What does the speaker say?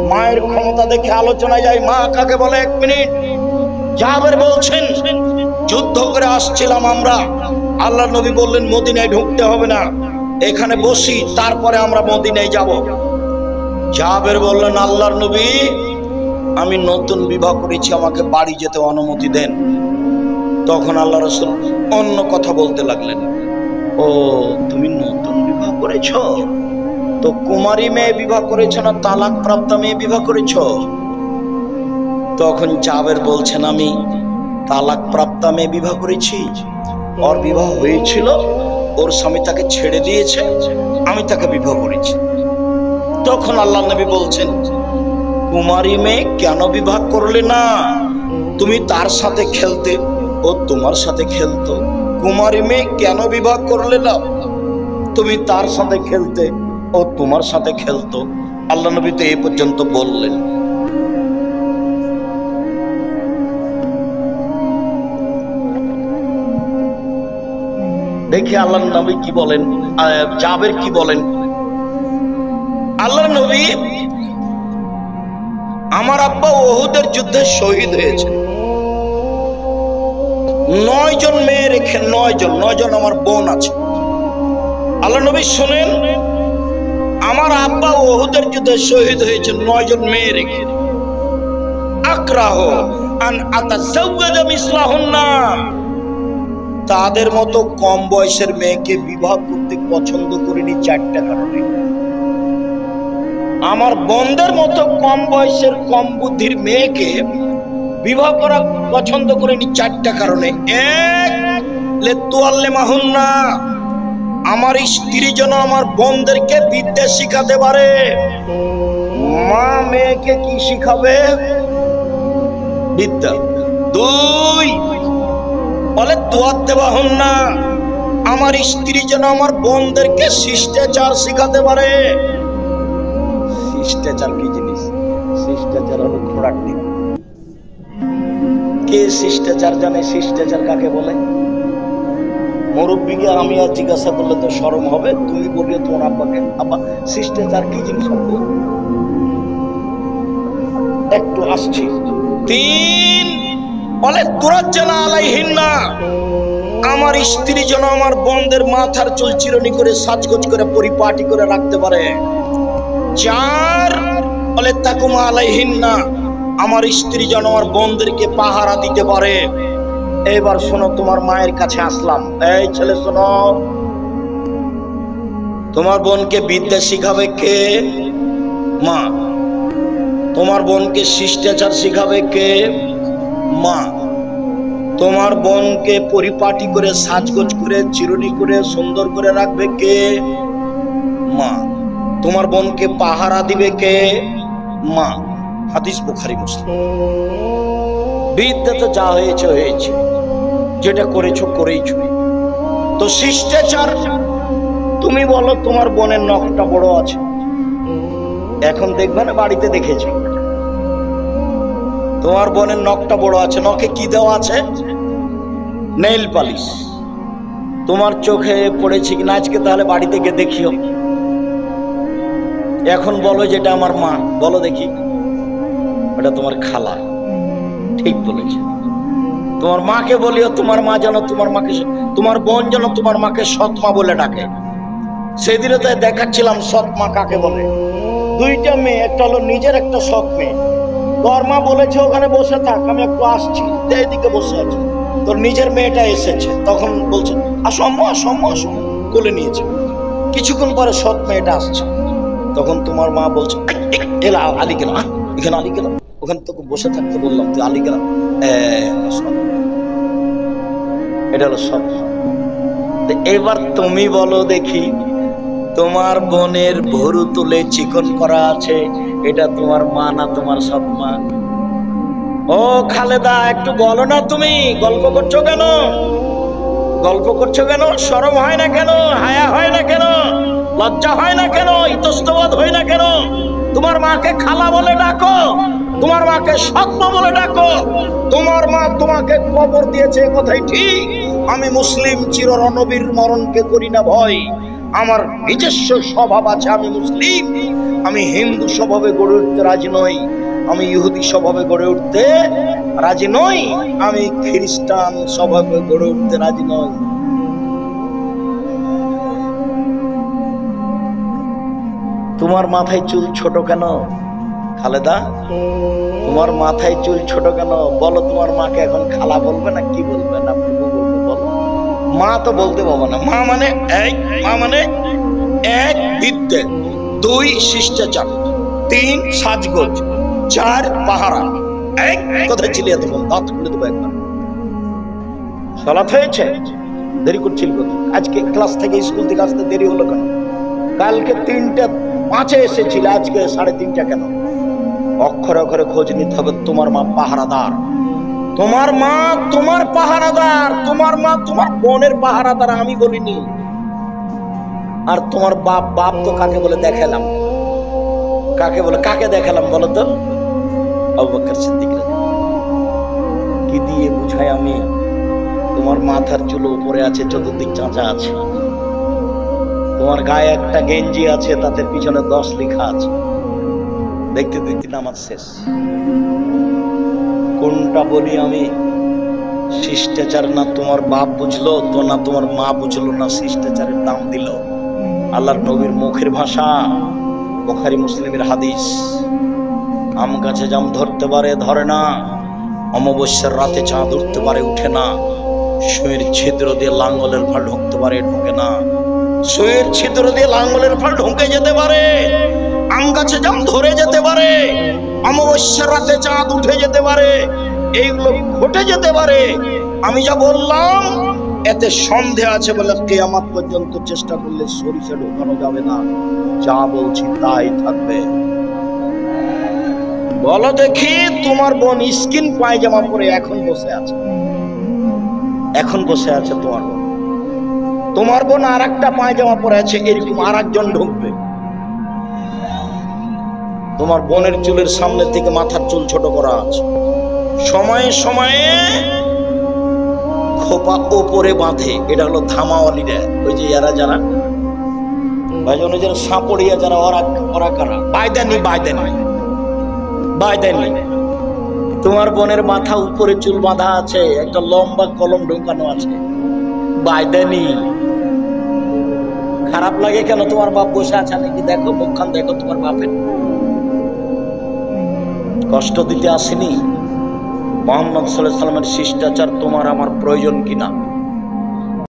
মায়ের ক্ষমতা দেখে আলোচনায় যায়। মা কাকে বলে? 1 মিনিট। জাবের বলছেন, যুদ্ধ করে আসছিলাম আমরা, আল্লাহ নবী বললেন মদিনায় ঢুকতে হবে না, এখানে বসি, তারপরে আমরা মদিনায় যাব। জাবের বললেন, আল্লাহর নবী, আমি নতুন বিবাহ করেছি, আমাকে বাড়ি যেতে অনুমতি দেন। তখন আল্লাহ রাসূল অন্য কথা বলতে লাগলেন। ও, তুমি নতুন বিবাহ করেছ? তো কুমারী মেয়ে বিবাহ করেছ না তালাক প্রাপ্ত মেয়ে বিবাহ করেছ? তখন জাবের বলছেন, আমি তালাক প্রাপ্ত মেয়ে বিবাহ করেছি। ওর বিবাহ হয়েছিল, ওর স্বামী তাকে ছেড়ে দিয়েছে, আমি তাকে বিবাহ করেছি। তখন আল্লাহ নবী বলছেন, কুমারী মেয়ে কেন বিবাহ করলে না? তুমি তার সাথে খেলতে, ও তোমার সাথে খেলতো। কুমারী মেয়ে কেন বিবাহ করলে না? তুমি তার সাথে খেলতে, ও তোমার সাথে খেলতো। আল্লাহ নবী তো এই পর্যন্ত বললেন। দেখি আল্লাহ নবী কি বলেন, জাবের কি বলেন। আল্লাহ নবী, আমার আব্বা উহুদের যুদ্ধে শহীদ হয়েছে, 9 জন মেয়ে রেখে, 9 জন আমার বোন আছে। আল্লাহ নবী শুনেন, আমার আব্বা উহুদের যুদ্ধে শহীদ হয়েছে 9 জন মেয়ে রেখে। আক্রাহু আন আতাযাওয়াজা মিসলাহুন্না, তাদের মতো কম বয়সের মেয়েকে বিবাহ করতে পছন্দ করিনি 4টা কারণে। আমার বোনদের মতো কম বয়সের কম বুদ্ধির মেয়েকে বিবাহ করা পছন্দ করিনি 4টা কারণে। 1, লিতুআল্লিমাহুন্না, আমার স্ত্রী যেন আমার বোনদেরকে বিদ্যা শিখাতে পারে। মা মেয়েকে কি শিখাবে? বিদ্যা। 2, বলে তুআদ্দিবাহুন্না, আমার স্ত্রী যেন আমার বোনদেরকে শিষ্টাচার শিখাতে পারে। শিষ্টাচার কি জিনিস? শিষ্টাচার হলো ঘোড়ার ডিম। কে শিষ্টাচার জানে? শিষ্টাচার কাকে বলে? মুরব্বীকে আমি আর জিজ্ঞাসা করলে তো শরম হবে, তুমি বলিও তোমার আব্বাকে, আব্বা শিষ্টাচার কি জিনিস? একটু আসছি। 3, বলে তুরাজ্জানা আলাইহিন্না, আমার স্ত্রী যেন আমার বোনদের মাথার চুল চিরুনি করে সাজগোজ করে পরিপাটি করে রাখতে পারে। 4, বলে তাকুমা আলাইহিন্না, আমার স্ত্রী যেন আমার বোনদেরকে পাহারা দিতে পারে। এবার শোনো, তোমার মায়ের কাছে আসলাম। এই ছেলে শোনো, তোমার বোনকে বিদ্যা শিখাবে কে? মা। তোমার বোনকে শিষ্টাচার শিখাবে কে? মা। তোমার বোনকে পরিপাটি করে সাজগোজ করে চিরুনি করে সুন্দর করে রাখবে কে? মা। তোমার বোনকে পাহারা দিবে কে? মা। হাদিস বুখারী মুসলিম। বিদ্যা তো যা হয়েছে হয়েছে, যেটা করেছো করেইছো। তো শিষ্টাচার, তুমি বলো তোমার বোনের নখটা বড় আছে, এখন দেখবে না, বাড়িতে দেখেছো তোমার বোনের নখটা বড় আছে, নখে কি দেওয়া আছে? Nail polish. তোমার চোখে পড়েছে কিনা আজকে? তাহলে বাড়িতে গিয়ে দেখিও। এখন বলো যেটা আমার মা, বলো দেখি। ওটা তোমার খালা। ঠিক বলেছে। তোমার মাকে বলিও, তোমার মা যেন তোমার মাকে, তোমার বোন যেন তোমার মাকে সৎ মা বলে ডাকে। সেদিনে তাই দেখাচ্ছিলাম সৎ মা কাকে বলে। 2টা মেয়ে, একটা হলো নিজের, একটা সৎ মেয়ে। তোর মা বলেছে ওখানে বসে থাক, আমি একটু আসছি, এইদিকে বসে আছি। তোর নিজের মেয়েটা এসেছে, তখন বলছে আসো আম্মু, আসো আম্মু, আসো, কোলে নিয়েছে। কিছুক্ষণ পরে সৎ মেয়েটা আসছে, তখন তোমার মা বলছে এলা আলী কেন, এখানে আলী কেন, ওখানে তোকে বসে থাকতে বললাম, তুই আলী কেন? এটা হলো সৎ। এবার তুমি বলো দেখি, তোমার বোনের ভরু তুলে চিকন করা আছে, এটা তোমার মা না তোমার সৎ মা? ও খালেদা, একটু বলো না, তুমি গল্প করছো কেন? গল্প করছো কেন? শরম হয় না কেন? হায়া হয় না কেন? লজ্জা হয় না কেন? ইতস্তবোধ হয় না কেন? তোমার মাকে খালা বলে ডাকো, তোমার মাকে সৎ মা বলে ডাকো। তোমার মা তোমাকে কবর দিয়েছে, কথাই ঠিক। আমি মুসলিম, চির রণবীর মরণকে করি না ভয়। আমার নিজস্ব স্বভাব আছে, আমি মুসলিম, আমি হিন্দু স্বভাবে গড়ে উঠতে রাজি নই, আমি ইহুদি স্বভাবে গড়ে উঠতে রাজি নই, আমি খ্রিস্টান স্বভাবে গড়ে উঠতে রাজি নই। তোমার মাথায় চুল ছোট কেন খালেদা? তোমার মাথায় চুল ছোট কেন? বলো, তোমার মাকে এখন খালা বলবে না কি বলবে না ফুফু বলবে? বলো। মা তো বলতে পারবো না। মা মানে এক বিদ্যে, 2 শিষ্টাচার, 3 সাজগোজ, 4 পাহারা। কোথায় ছিলি এতক্ষণ? দাঁত খুলে দেবো একবার। সালাত হয়েছে? দেরি করছিল কত? আজকে ক্লাস থেকে স্কুল থেকে আসতে দেরি হলো কেন? কালকে 3:05 এসেছিল, আজকে 3:30 কেন? অক্ষরে অক্ষরে খোঁজ নিতে হবে। তোমার মা পাহারাদার, তোমার মা তোমার পাহারাদার, তোমার মা তোমার বোনের পাহারাদার, আমি বলিনি। আর তোমার বাপ তো কাকে বলে দেখালাম? কাকে বলে? কাকে দেখালাম বলো তো? আবু বকর সিদ্দিক। কি দিয়ে বুঝাই আমি? তোমার মাথার চুল উপরে আছে, চতুর্দিক চাঁচা আছে, তোমার গায়ে একটা গেঞ্জি আছে, তাতে পিছনে 10 লেখা আছে। দেখতে দেখতে নামাজ শেষ। কোনটা বলি আমি? শিষ্টাচার না তোমার বাপ বুঝলো তো, না তোমার মা বুঝলো, না শিষ্টাচারের দাম দিল। আল্লাহর নবীর মুখের ভাষা, বুখারী মুসলিমের হাদিস। আম গাছে জাম ধরতে পারে, ধরে না। অমাবস্যার রাতে চাঁদ উঠতে পারে, উঠে না। সুঁয়ের ছিদ্র দিয়ে লাঙ্গলের ফাল ঢুকতে পারে, ঢুকে না। সুঁয়ের ছিদ্র দিয়ে লাঙ্গলের ফাল ঢুকে যেতে পারে, আম গাছে জাম ধরে যেতে পারে, অমাবস্যার রাতে চাঁদ উঠে যেতে পারে, এইগুলো ঘটে যেতে পারে। আমি যা বললাম এতে সন্দেহ আছে বলে কিয়ামত পর্যন্ত চেষ্টা করলে সরিষা ঢোকানো যাবে না। যা বলছি তাই থাকবে। বলো দেখি, তোমার বোন স্কিন পায়জামা পরে এখন বসে আছে, এখন বসে আছে তোমার বোন। তোমার বোন আর একটা পায়জামা পরে আছে, এরকম আর একজন ঢুকবে। তোমার বোনের চুলের সামনে থেকে মাথার চুল ছোট করা আছে, সময়ে সময়ে খোপা ওপরে বাঁধে। এটা হলো ধামাওয়ালিরা, ওই যে এরা যারা ভাইজন, যারা সাপড়িয়া, যারা ওরা কারা? বাইদানি। তোমার বোনের মাথা উপরে চুল বাঁধা আছে, একটা লম্বা কলম ঢোকানো আছে, বাইদানি। খারাপ লাগে কেন? তোমার বাপ বসে আছে নাকি? দেখো মুখখান, দেখো তোমার বাপের। কষ্ট দিতে আসেনি। মুহাম্মদ সাল্লাল্লাহু আলাইহি ওয়াসাল্লামের শিষ্টাচার তোমার আমার প্রয়োজন কিনা?